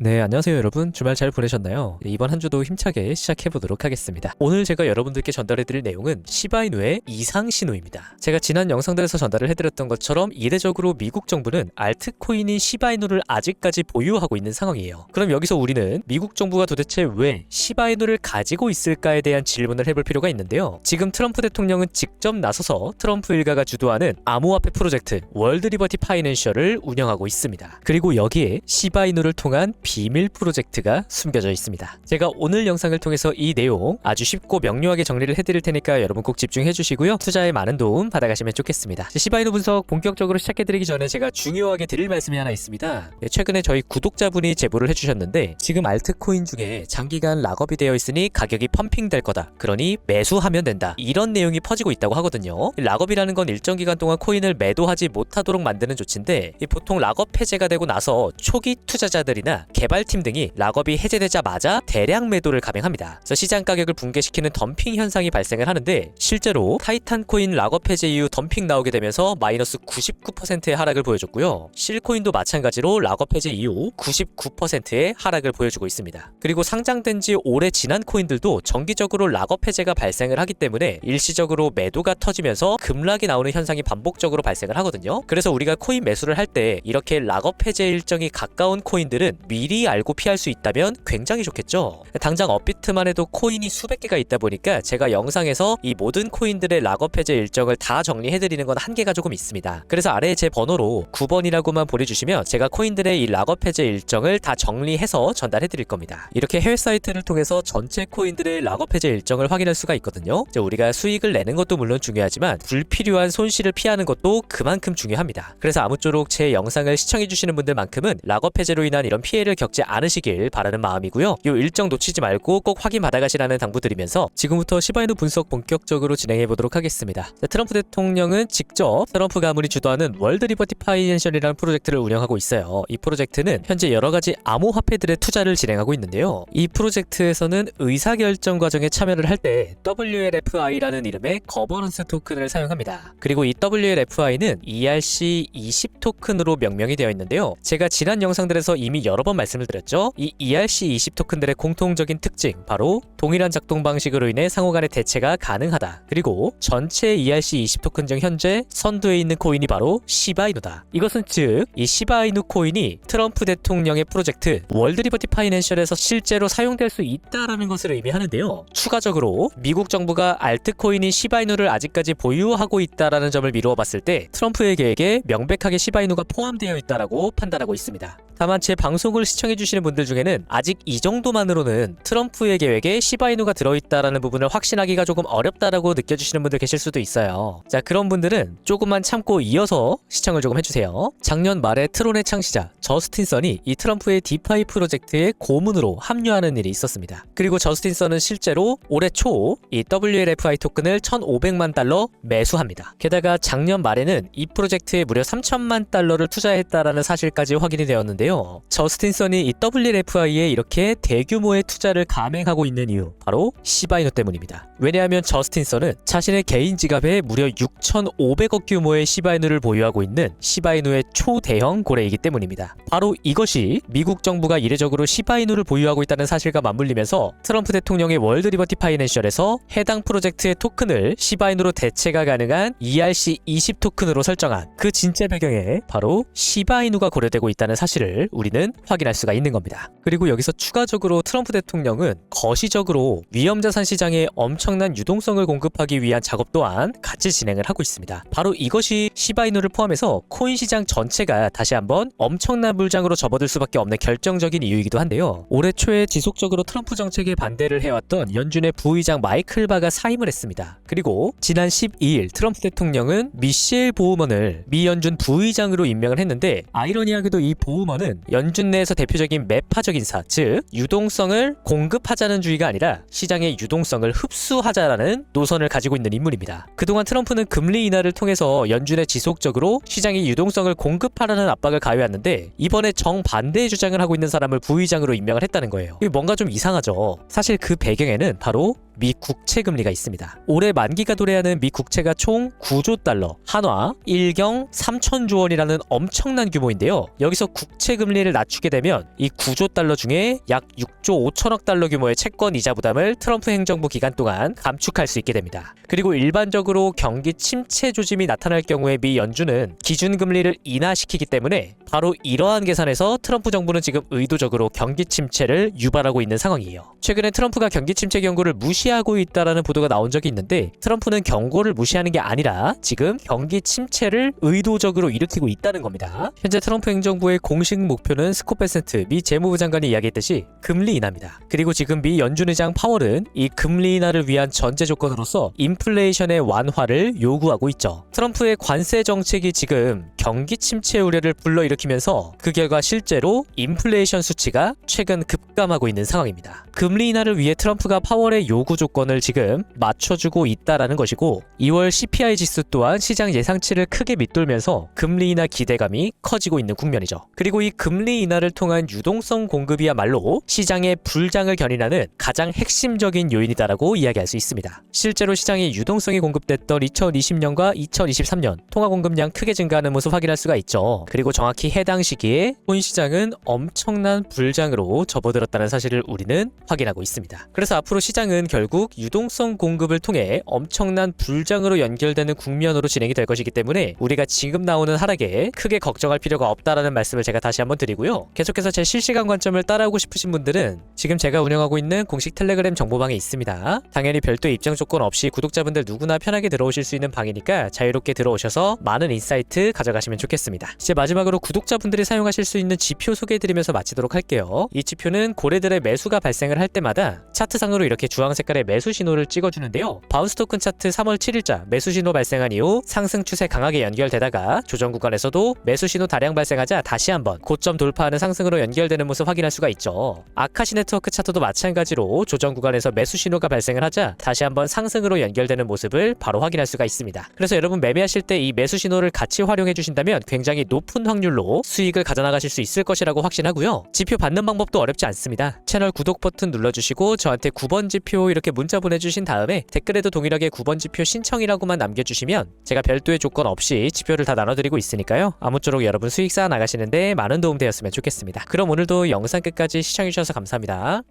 네, 안녕하세요 여러분. 주말 잘 보내셨나요? 이번 한 주도 힘차게 시작해보도록 하겠습니다. 오늘 제가 여러분들께 전달해드릴 내용은 시바이누의 이상 신호입니다. 제가 지난 영상들에서 전달을 해드렸던 것처럼 이례적으로 미국 정부는 알트코인인 시바이누를 아직까지 보유하고 있는 상황이에요. 그럼 여기서 우리는 미국 정부가 도대체 왜 시바이누를 가지고 있을까에 대한 질문을 해볼 필요가 있는데요. 지금 트럼프 대통령은 직접 나서서 트럼프 일가가 주도하는 암호화폐 프로젝트 월드 리버티 파이낸셜을 운영하고 있습니다. 그리고 여기에 시바이누를 통한 비밀 프로젝트가 숨겨져 있습니다. 제가 오늘 영상을 통해서 이 내용 아주 쉽고 명료하게 정리를 해드릴 테니까 여러분 꼭 집중해 주시고요. 투자에 많은 도움 받아가시면 좋겠습니다. 시바이누 분석 본격적으로 시작해드리기 전에 제가 중요하게 드릴 말씀이 하나 있습니다. 최근에 저희 구독자분이 제보를 해주셨는데 지금 알트코인 중에 장기간 락업이 되어 있으니 가격이 펌핑될 거다. 그러니 매수하면 된다. 이런 내용이 퍼지고 있다고 하거든요. 락업이라는 건 일정 기간 동안 코인을 매도하지 못하도록 만드는 조치인데 보통 락업 해제가 되고 나서 초기 투자자들이나 개발팀 등이 락업이 해제되자마자 대량 매도를 감행합니다. 그래서 시장 가격을 붕괴시키는 덤핑 현상이 발생을 하는데 실제로 타이탄 코인 락업 해제 이후 덤핑 나오게 되면서 마이너스 99%의 하락을 보여줬고요. 실코인도 마찬가지로 락업 해제 이후 99%의 하락을 보여주고 있습니다. 그리고 상장된 지 오래 지난 코인들도 정기적으로 락업 해제가 발생을 하기 때문에 일시적으로 매도가 터지면서 급락이 나오는 현상이 반복적으로 발생을 하거든요. 그래서 우리가 코인 매수를 할 때 이렇게 락업 해제 일정이 가까운 코인들은 미리 알고 피할 수 있다면 굉장히 좋겠죠. 당장 업비트만 해도 코인이 수백 개가 있다 보니까 제가 영상에서 이 모든 코인들의 락업 해제 일정을 다 정리해드리는 건 한계가 조금 있습니다. 그래서 아래에 제 번호로 9번이라고만 보내주시면 제가 코인들의 이 락업 해제 일정을 다 정리해서 전달해드릴 겁니다. 이렇게 해외 사이트를 통해서 전체 코인들의 락업 해제 일정을 확인할 수가 있거든요. 우리가 수익을 내는 것도 물론 중요하지만 불필요한 손실을 피하는 것도 그만큼 중요합니다. 그래서 아무쪼록 제 영상을 시청해주시는 분들만큼은 락업 해제로 인한 이런 피해를 겪지 않으시길 바라는 마음이고요. 이 일정 놓치지 말고 꼭 확인 받아가시라는 당부드리면서 지금부터 시바이누 분석 본격적으로 진행해보도록 하겠습니다. 트럼프 대통령은 직접 트럼프 가문이 주도하는 월드 리버티 파이낸셜이라는 프로젝트를 운영하고 있어요. 이 프로젝트는 현재 여러가지 암호화폐들의 투자를 진행하고 있는데요. 이 프로젝트에서는 의사결정 과정에 참여를 할 때 WLFI라는 이름의 거버넌스 토큰을 사용합니다. 그리고 이 WLFI는 ERC20 토큰으로 명명이 되어 있는데요. 제가 지난 영상들에서 이미 여러 번 말씀을 드렸죠. 이 ERC20 토큰들의 공통적인 특징, 바로 동일한 작동 방식으로 인해 상호 간의 대체가 가능하다. 그리고 전체 ERC20 토큰 중 현재 선두에 있는 코인이 바로 시바이누다. 이것은 즉 이 시바이누 코인이 트럼프 대통령의 프로젝트 월드 리버티 파이낸셜에서 실제로 사용될 수 있다라는 것을 의미하는데요. 추가적으로 미국 정부가 알트코인인 시바이누를 아직까지 보유하고 있다라는 점을 미루어 봤을 때 트럼프의 계획에 명백하게 시바이누가 포함되어 있다라고 판단하고 있습니다. 다만 제 방송을 시청해주시는 분들 중에는 아직 이 정도만으로는 트럼프의 계획에 시바이누가 들어있다라는 부분을 확신하기가 조금 어렵다라고 느껴주시는 분들 계실 수도 있어요. 자, 그런 분들은 조금만 참고 이어서 시청을 조금 해주세요. 작년 말에 트론의 창시자 저스틴 선이 이 트럼프의 디파이 프로젝트에 고문으로 합류하는 일이 있었습니다. 그리고 저스틴 선은 실제로 올해 초 이 WLFI 토큰을 1,500만 달러 매수합니다. 게다가 작년 말에는 이 프로젝트에 무려 3천만 달러를 투자했다라는 사실까지 확인이 되었는데요. 저스틴 선이 이 WLFI에 이렇게 대규모의 투자를 감행하고 있는 이유, 바로 시바이누 때문입니다. 왜냐하면 저스틴 선은 자신의 개인 지갑에 무려 6,500억 규모의 시바이누를 보유하고 있는 시바이누의 초대형 고래이기 때문입니다. 바로 이것이 미국 정부가 이례적으로 시바이누를 보유하고 있다는 사실과 맞물리면서 트럼프 대통령의 월드 리버티 파이낸셜에서 해당 프로젝트의 토큰을 시바이누로 대체가 가능한 ERC20 토큰으로 설정한 그 진짜 배경에 바로 시바이누가 고려되고 있다는 사실을 우리는 확인할 수가 있는 겁니다. 그리고 여기서 추가적으로 트럼프 대통령은 거시적으로 위험자산 시장에 엄청난 유동성을 공급하기 위한 작업 또한 같이 진행을 하고 있습니다. 바로 이것이 시바이누를 포함해서 코인 시장 전체가 다시 한번 엄청난 물장으로 접어들 수밖에 없는 결정적인 이유이기도 한데요. 올해 초에 지속적으로 트럼프 정책에 반대를 해왔던 연준의 부의장 마이클 바가 사임을 했습니다. 그리고 지난 12일 트럼프 대통령은 미셸 보우먼을 미 연준 부의장으로 임명을 했는데 아이러니하게도 이 보우먼은 연준 내에서 대표적인 매파적 인사, 즉 유동성을 공급하자는 주의가 아니라 시장의 유동성을 흡수하자라는 노선을 가지고 있는 인물입니다. 그동안 트럼프는 금리 인하를 통해서 연준에 지속적으로 시장의 유동성을 공급하라는 압박을 가해왔는데 이번에 정반대의 주장을 하고 있는 사람을 부의장으로 임명을 했다는 거예요. 이게 뭔가 좀 이상하죠. 사실 그 배경에는 바로 미 국채 금리가 있습니다. 올해 만기가 도래하는 미 국채가 총 9조 달러, 한화 1경 3천조 원이라는 엄청난 규모인데요. 여기서 국채 금리를 낮추게 되면 이 9조 달러 중에 약 6조 5천억 달러 규모의 채권 이자 부담을 트럼프 행정부 기간 동안 감축할 수 있게 됩니다. 그리고 일반적으로 경기 침체 조짐이 나타날 경우에 미 연준은 기준 금리를 인하시키기 때문에 바로 이러한 계산에서 트럼프 정부는 지금 의도적으로 경기 침체를 유발하고 있는 상황이에요. 최근에 트럼프가 경기 침체 경고를 무시하고 있다라는 보도가 나온 적이 있는데 트럼프는 경고를 무시하는 게 아니라 지금 경기 침체를 의도적으로 일으키고 있다는 겁니다. 현재 트럼프 행정부의 공식 목표는 스콧 베센트 미 재무부 장관이 이야기했듯이 금리 인하입니다. 그리고 지금 미 연준 의장 파월은 이 금리 인하를 위한 전제 조건으로서 인플레이션의 완화를 요구하고 있죠. 트럼프의 관세 정책이 지금 경기 침체 우려를 불러일으키면서 그 결과 실제로 인플레이션 수치가 최근 급감하고 있는 상황입니다. 금리 인하를 위해 트럼프가 파월의 요구 조건을 지금 맞춰주고 있다라는 것이고 2월 CPI 지수 또한 시장 예상치를 크게 밑돌면서 금리 인하 기대감이 커지고 있는 국면이죠. 그리고 이 금리 인하를 통한 유동성 공급이야말로 시장의 불장을 견인하는 가장 핵심적인 요인이다라고 이야기할 수 있습니다. 실제로 시장에 유동성이 공급됐던 2020년과 2023년 통화 공급량 크게 증가하는 모습 확인할 수가 있죠. 그리고 정확히 해당 시기에 본 시장은 엄청난 불장으로 접어들었다는 사실을 우리는 확인하고 있습니다. 그래서 앞으로 시장은 결국 유동성 공급을 통해 엄청난 불장으로 연결되는 국면으로 진행이 될 것이기 때문에 우리가 지금 나오는 하락에 크게 걱정할 필요가 없다라는 말씀을 제가 다시 한번 드리고요. 계속해서 제 실시간 관점을 따라오고 싶으신 분들은 지금 제가 운영하고 있는 공식 텔레그램 정보방에 있습니다. 당연히 별도의 입장 조건 없이 구독자분들 누구나 편하게 들어오실 수 있는 방이니까 자유롭게 들어오셔서 많은 인사이트 가져가시면 좋겠습니다. 이제 마지막으로 구독자분들이 사용하실 수 있는 지표 소개해드리면서 마치도록 할게요. 이 지표는 고래들의 매수가 발생을 할 때마다 차트상으로 이렇게 주황 색깔의 매수 신호를 찍어주는데요. 바운스 토큰 차트 3월 7일자 매수 신호 발생한 이후 상승 추세 강하게 연결되다가 조정 구간에서도 매수 신호 다량 발생하자 다시 한번 고점 돌파하는 상승으로 연결되는 모습 확인할 수가 있죠. 아카시 네트워크 차트도 마찬가지로 조정 구간에서 매수 신호가 발생을 하자 다시 한번 상승으로 연결되는 모습을 바로 확인할 수가 있습니다. 그래서 여러분 매매하실 때 이 매수 신호를 같이 활용해 주신다면 굉장히 높은 확률로 수익을 가져나가실 수 있을 것이라고 확신하고요. 지표 받는 방법도 어렵지 않습니다. 채널 구독 버튼 눌러주시고 저한테 9번 지표 이렇게 문자 보내주신 다음에 댓글에도 동일하게 9번 지표 신청이라고만 남겨주시면 제가 별도의 조건 없이 지표를 다 나눠드리고 있으니까요. 아무쪼록 여러분 수익 쌓아 나가시는데 많은 도움 되었으면 좋겠습니다. 그럼 오늘도 영상 끝까지 시청해주셔서 감사합니다.